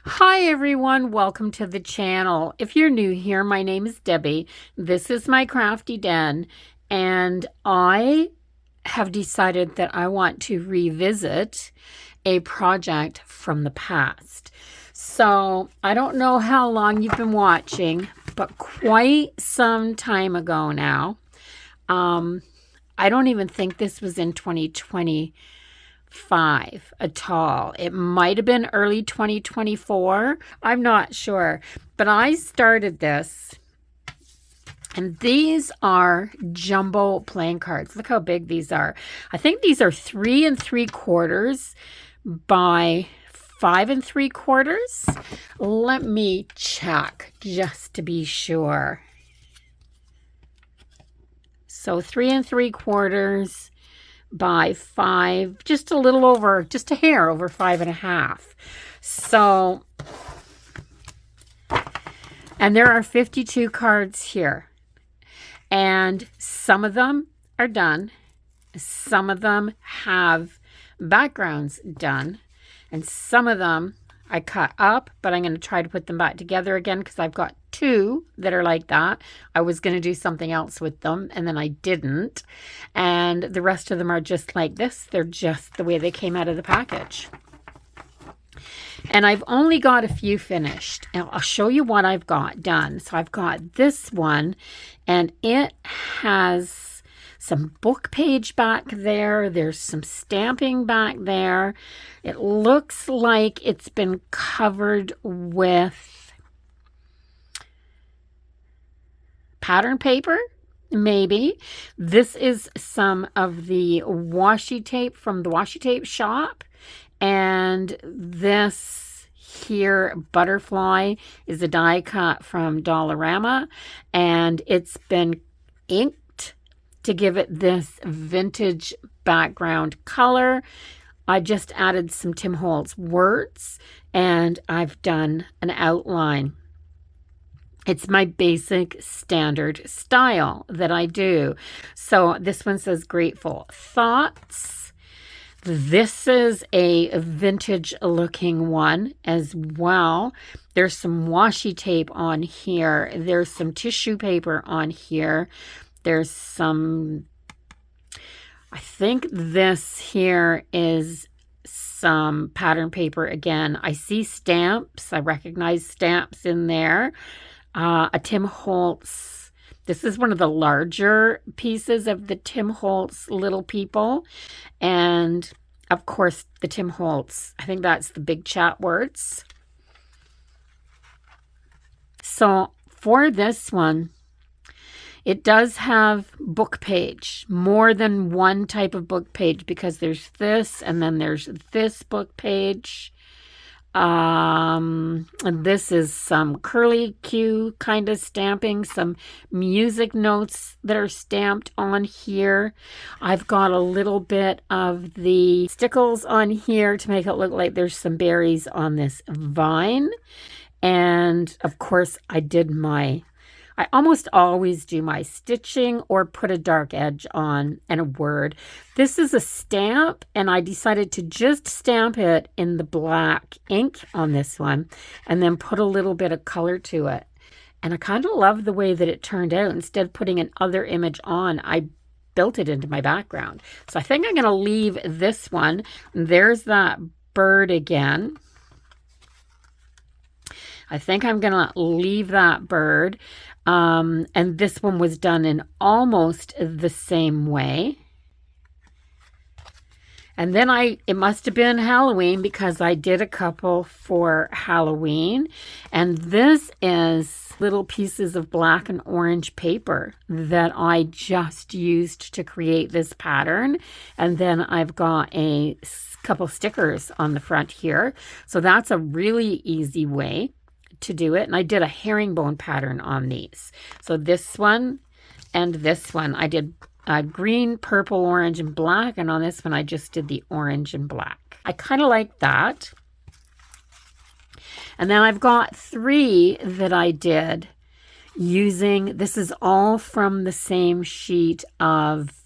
Hi everyone, welcome to the channel. If you're new here, my name is Debbie. This is my crafty den, and I have decided that I want to revisit a project from the past. So I don't know how long you've been watching, but quite some time ago now. I don't even think this was in 2025 at all. It might have been early 2024. I'm not sure. But I started this, and these are jumbo playing cards. Look how big these are. I think these are 3 3/4 by 5 3/4. Let me check just to be sure. So 3 3/4 by 5, just a little over, just a hair over 5.5. So, and there are 52 cards here, and some of them are done. Some of them have backgrounds done, and some of them I cut up, but I'm going to try to put them back together again because I've got 2 that are like that. I was going to do something else with them, and then I didn't. And the rest of them are just like this. They're just the way they came out of the package. And I've only got a few finished. And I'll show you what I've got done. So I've got this one, and it has some book page back there. There's some stamping back there. It looks like it's been covered with pattern paper, maybe. This is some of the washi tape from the washi tape shop. And this here butterfly is a die cut from Dollarama, and it's been inked to give it this vintage background color. I just added some Tim Holtz words, and I've done an outline. It's my basic standard style that I do. So this one says Grateful Thoughts. This is a vintage looking one as well. There's some washi tape on here. There's some tissue paper on here. There's some, I think this here is some pattern paper again. I see stamps. I recognize stamps in there. A Tim Holtz. This is one of the larger pieces of the Tim Holtz Little People. And, of course, the Tim Holtz. I think that's the Big Chat Words. So, for this one, it does have book page, more than one type of book page, because there's this, and then there's this book page. And this is some curly Q kind of stamping, some music notes that are stamped on here. I've got a little bit of the stickles on here to make it look like there's some berries on this vine. And of course, I almost always do my stitching or put a dark edge on and a word. This is a stamp, and I decided to just stamp it in the black ink on this one and then put a little bit of color to it. And I kind of love the way that it turned out. Instead of putting another image on, I built it into my background. So I think I'm going to leave this one. There's that bird again. I think I'm going to leave that bird. And this one was done in almost the same way. And then it must have been Halloween, because I did a couple for Halloween. And this is little pieces of black and orange paper that I just used to create this pattern. And then I've got a couple stickers on the front here. So that's a really easy way to do it. And I did a herringbone pattern on these. So this one and this one, I did green, purple, orange, and black. And on this one, I just did the orange and black. I kind of like that. And then I've got 3 that I did using, this is all from the same sheet of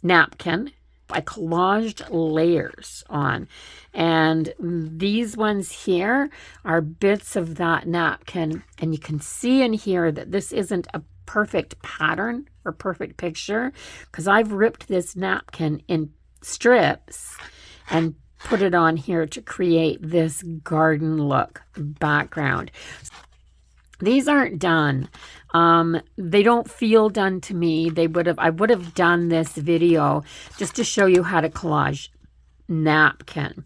napkin. I collaged layers on. And these ones here are bits of that napkin. And you can see in here that this isn't a perfect pattern or perfect picture, because I've ripped this napkin in strips and put it on here to create this garden look background. These aren't done. They don't feel done to me. I would have done this video just to show you how to collage napkin.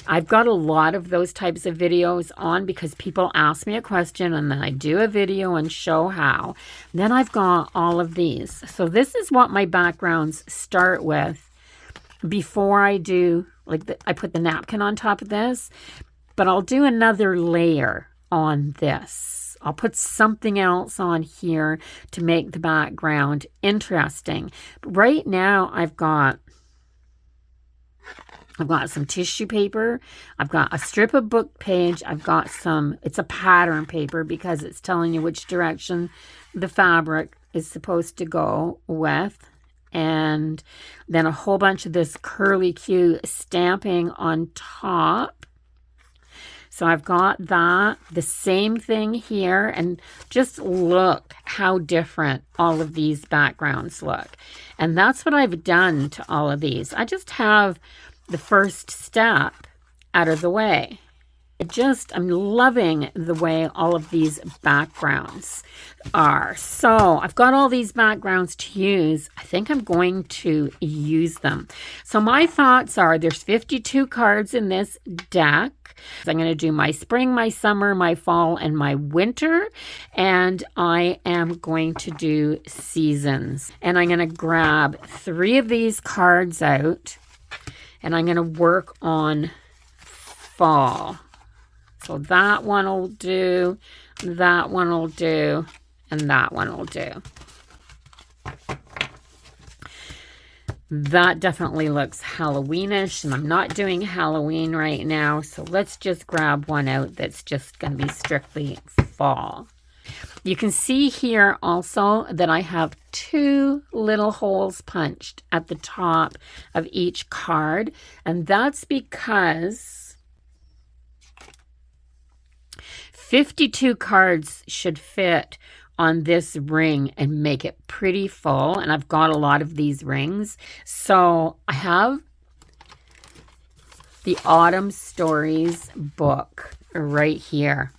I've got a lot of those types of videos on because people ask me a question and then I do a video and show how. Then I've got all of these. So this is what my backgrounds start with before I do, I put the napkin on top of this, but I'll do another layer on this. I'll put something else on here to make the background interesting. But right now I've got some tissue paper. I've got a strip of book page. I've got it's a pattern paper because it's telling you which direction the fabric is supposed to go with. And then a whole bunch of this curly Q stamping on top. So I've got that, the same thing here, and just look how different all of these backgrounds look. And that's what I've done to all of these. I just have the first step out of the way. I'm loving the way all of these backgrounds are. So I've got all these backgrounds to use. I think I'm going to use them. So my thoughts are there's 52 cards in this deck. I'm going to do my spring, my summer, my fall, and my winter. And I am going to do seasons. And I'm going to grab 3 of these cards out. And I'm going to work on fall. So that one will do, that one will do, and that one will do. That definitely looks Halloweenish, and I'm not doing Halloween right now, so let's just grab one out that's just going to be strictly fall. You can see here also that I have 2 little holes punched at the top of each card, and that's because 52 cards should fit on this ring and make it pretty full. And I've got a lot of these rings. So I have the Autumn Stories book right here.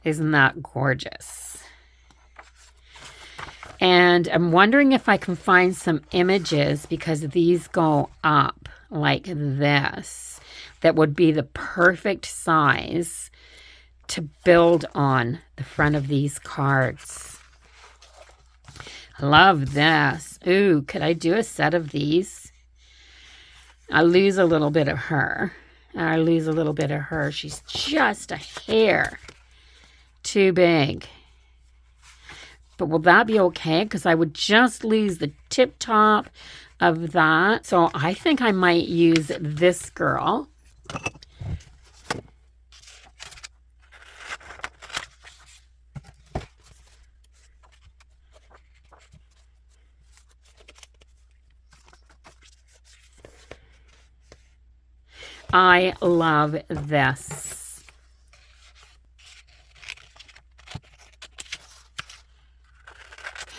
Isn't that gorgeous? And I'm wondering if I can find some images, because these go up like this, that would be the perfect size to build on the front of these cards. I love this. Ooh, could I do a set of these? I lose a little bit of her. I lose a little bit of her. She's just a hair too big. But will that be okay? Because I would just lose the tip top of that. So I think I might use this girl. I love this.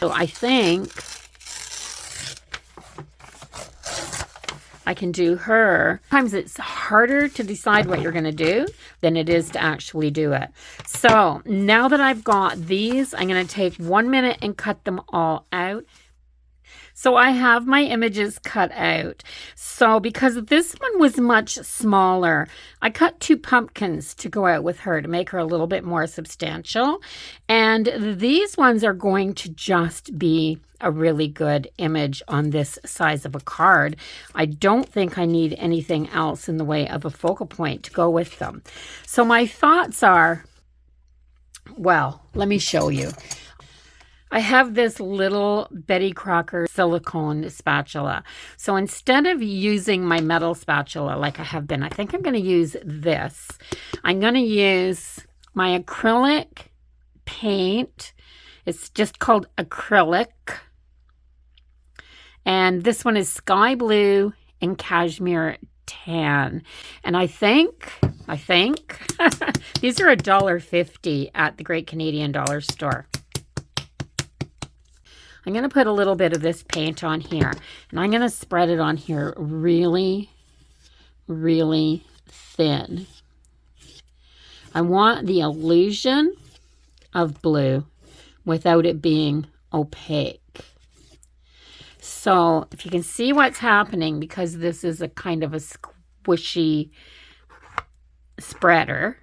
So I think I can do her. Sometimes it's harder to decide what you're going to do than it is to actually do it. So now that I've got these, I'm going to take 1 minute and cut them all out. So I have my images cut out. So because this one was much smaller, I cut 2 pumpkins to go out with her to make her a little bit more substantial. And these ones are going to just be a really good image on this size of a card. I don't think I need anything else in the way of a focal point to go with them. So my thoughts are, well, let me show you. I have this little Betty Crocker silicone spatula. So instead of using my metal spatula like I have been, I think I'm going to use this. I'm going to use my acrylic paint It's just called acrylic. And this one is sky blue and cashmere tan. And I think these are $1.50 at the Great Canadian Dollar Store. I'm going to put a little bit of this paint on here, and I'm going to spread it on here really, really thin. I want the illusion of blue without it being opaque. So if you can see what's happening, because this is a kind of a squishy spreader,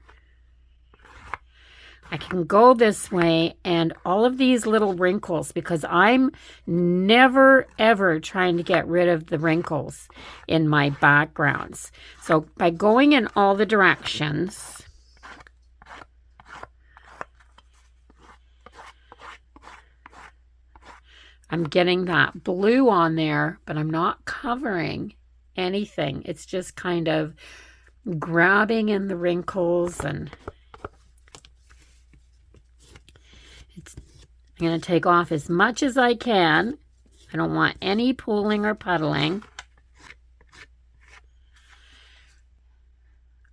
I can go this way, and all of these little wrinkles, because I'm never ever trying to get rid of the wrinkles in my backgrounds. So by going in all the directions, I'm getting that blue on there, but I'm not covering anything. It's just kind of grabbing in the wrinkles, and I'm going to take off as much as I can. I don't want any pooling or puddling.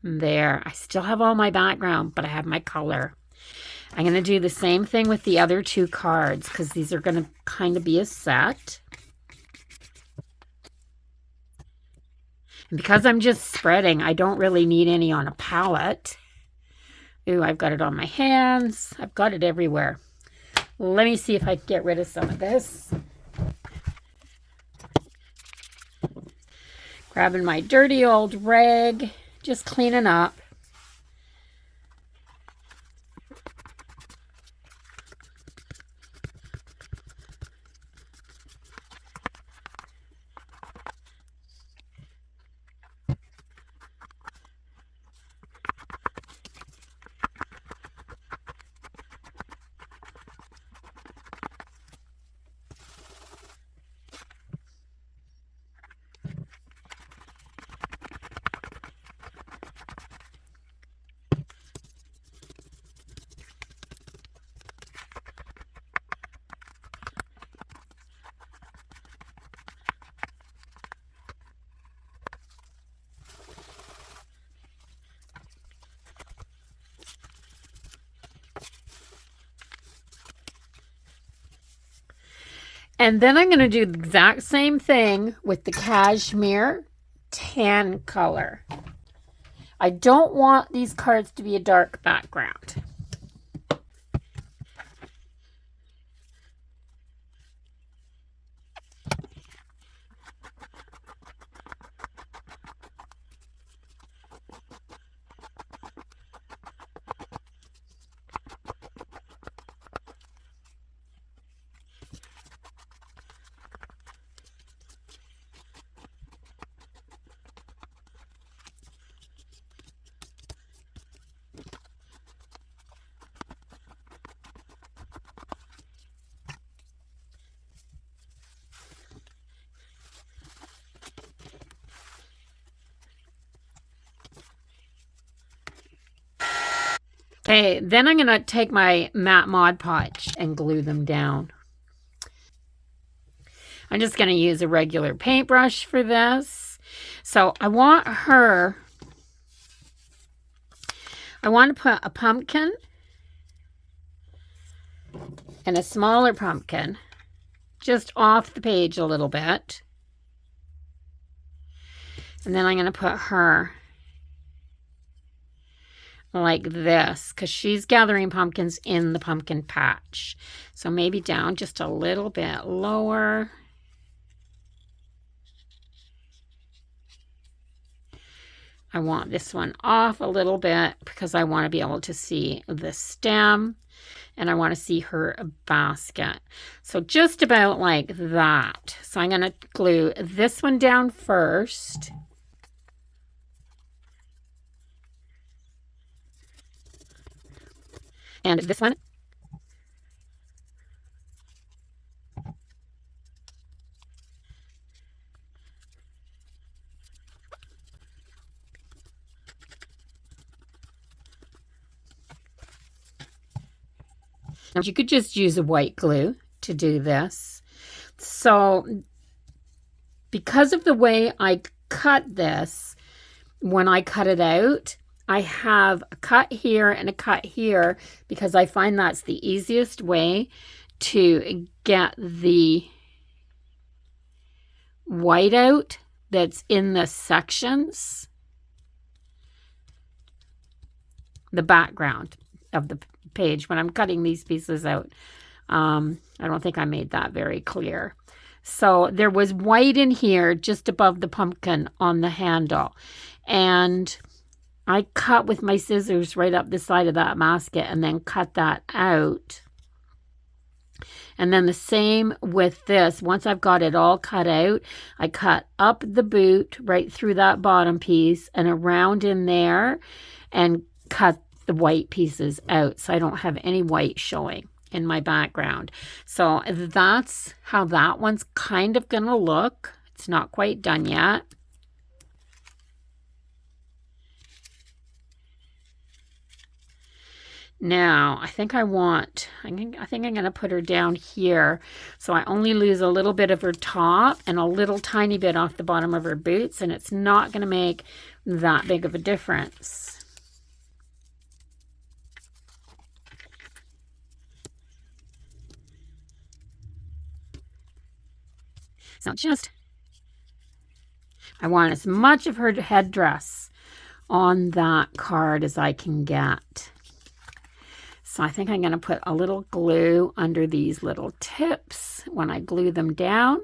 There. I still have all my background, but I have my color. I'm going to do the same thing with the other two cards, because these are going to kind of be a set. And because I'm just spreading, I don't really need any on a palette. Ooh, I've got it on my hands. I've got it everywhere. Let me see if I can get rid of some of this. Grabbing my dirty old rag, just cleaning up. And then I'm going to do the exact same thing with the cashmere tan color. I don't want these cards to be a dark background. Okay, then I'm going to take my matte Mod Podge and glue them down. I'm just going to use a regular paintbrush for this. So I want to put a pumpkin and a smaller pumpkin just off the page a little bit. And then I'm going to put her like this, because she's gathering pumpkins in the pumpkin patch. So maybe down just a little bit lower. I want this one off a little bit because I want to be able to see the stem, and I want to see her basket. So just about like that. So I'm going to glue this one down first. And this one. You could just use a white glue to do this. So because of the way I cut this, when I cut it out, I have a cut here and a cut here because I find that's the easiest way to get the white out that's in the sections, the background of the page when I'm cutting these pieces out. I don't think I made that very clear. So there was white in here just above the pumpkin on the handle. And I cut with my scissors right up the side of that basket and then cut that out. And then the same with this. Once I've got it all cut out, I cut up the boot right through that bottom piece and around in there and cut the white pieces out so I don't have any white showing in my background. So that's how that one's kind of going to look. It's not quite done yet. Now, I think I'm going to put her down here so I only lose a little bit of her top and a little tiny bit off the bottom of her boots, and it's not going to make that big of a difference. So I want as much of her headdress on that card as I can get. So I think I'm going to put a little glue under these little tips when I glue them down.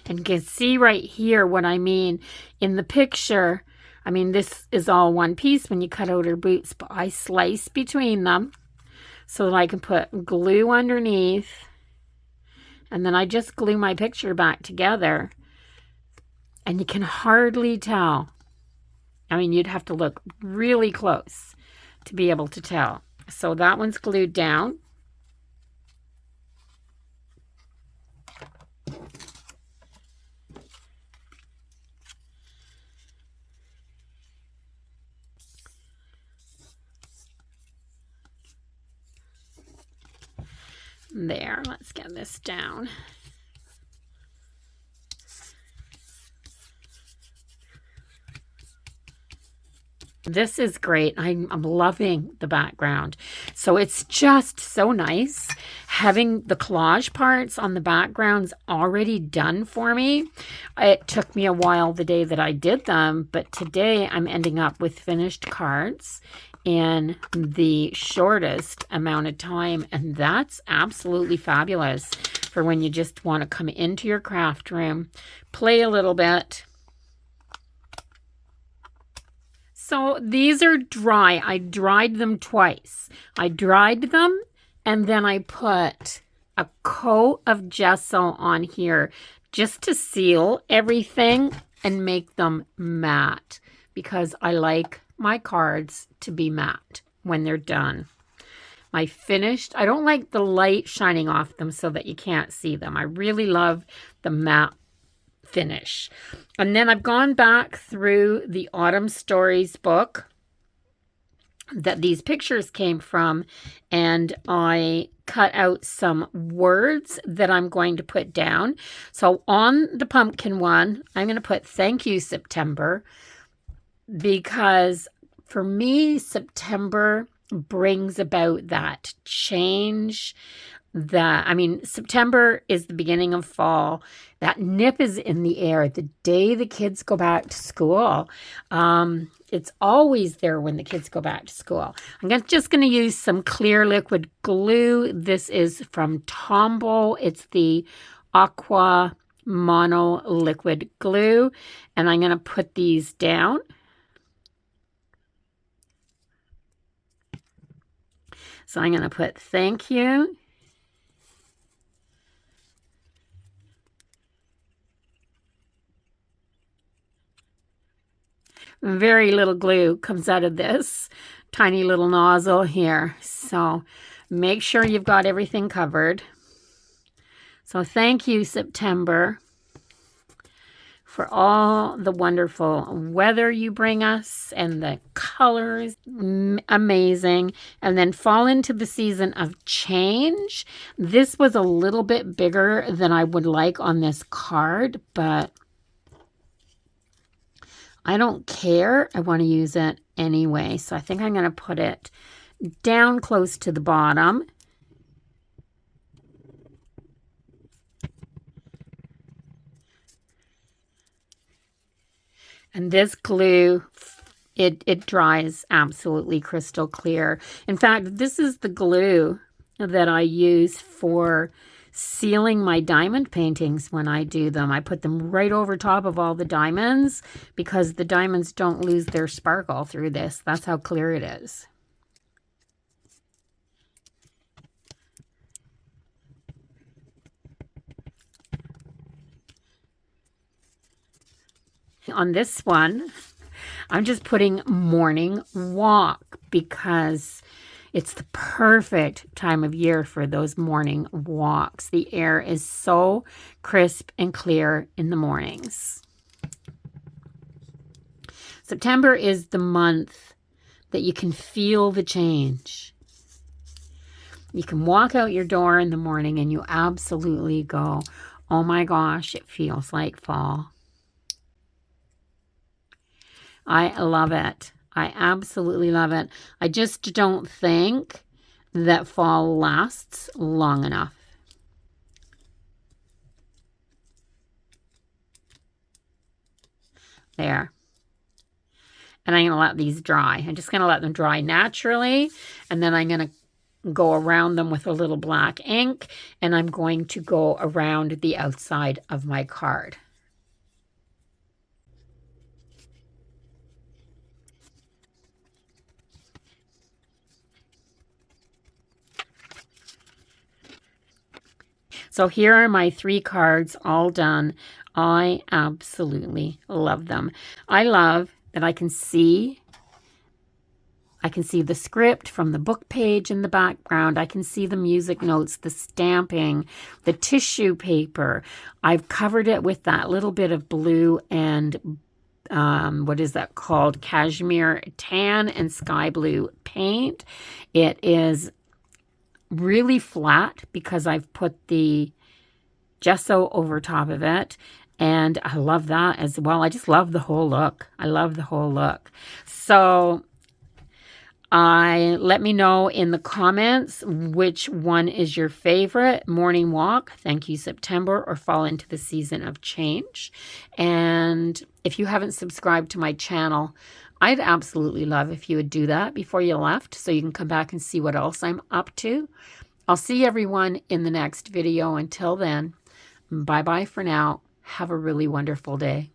And you can see right here what I mean. In the picture, I mean, this is all one piece when you cut out her boots, but I slice between them so that I can put glue underneath. And then I just glue my picture back together. And you can hardly tell. I mean, you'd have to look really close to be able to tell. So that one's glued down. There, let's get this down. This is great. I'm loving the background. So it's just so nice having the collage parts on the backgrounds already done for me. It took me a while the day that I did them, but today I'm ending up with finished cards in the shortest amount of time, and that's absolutely fabulous for when you just want to come into your craft room, play a little bit. So these are dry. I dried them twice. I dried them and then I put a coat of gesso on here just to seal everything and make them matte because I like my cards to be matte when they're done. My finished, I don't like the light shining off them so that you can't see them. I really love the matte finish. And then I've gone back through the Autumn Stories book that these pictures came from, and I cut out some words that I'm going to put down. So on the pumpkin one, I'm going to put "Thank you, September," because for me, September brings about that change that, I mean, September is the beginning of fall. That nip is in the air the day the kids go back to school. It's always there when the kids go back to school. I'm just going to use some clear liquid glue. This is from Tombow. It's the Aqua Mono Liquid Glue. And I'm going to put these down. So I'm going to put thank you. Very little glue comes out of this tiny little nozzle here. So make sure you've got everything covered. So thank you, September, for all the wonderful weather you bring us and the colors. Amazing. And then fall into the season of change. This was a little bit bigger than I would like on this card, but I don't care. I want to use it anyway. So I think I'm going to put it down close to the bottom. And this glue, it dries absolutely crystal clear. In fact, this is the glue that I use for sealing my diamond paintings when I do them. I put them right over top of all the diamonds because the diamonds don't lose their sparkle through this. That's how clear it is. On this one, I'm just putting morning walk because it's the perfect time of year for those morning walks. The air is so crisp and clear in the mornings. September is the month that you can feel the change. You can walk out your door in the morning and you absolutely go, oh my gosh, it feels like fall. I love it. I absolutely love it. I just don't think that fall lasts long enough. There. And I'm going to let these dry. I'm just going to let them dry naturally. And then I'm going to go around them with a little black ink. And I'm going to go around the outside of my card. So here are my 3 cards all done. I absolutely love them. I love that I can see the script from the book page in the background. I can see the music notes, the stamping, the tissue paper. I've covered it with that little bit of blue and what is that called? Cashmere tan and sky blue paint. It is really flat because I've put the gesso over top of it, and I love that as well. I just love the whole look. I love the whole look. So let me know in the comments which one is your favorite. Morning walk, thank you September, or fall into the season of change. And if you haven't subscribed to my channel, I'd absolutely love if you would do that before you left so you can come back and see what else I'm up to. I'll see everyone in the next video. Until then, bye-bye for now. Have a really wonderful day.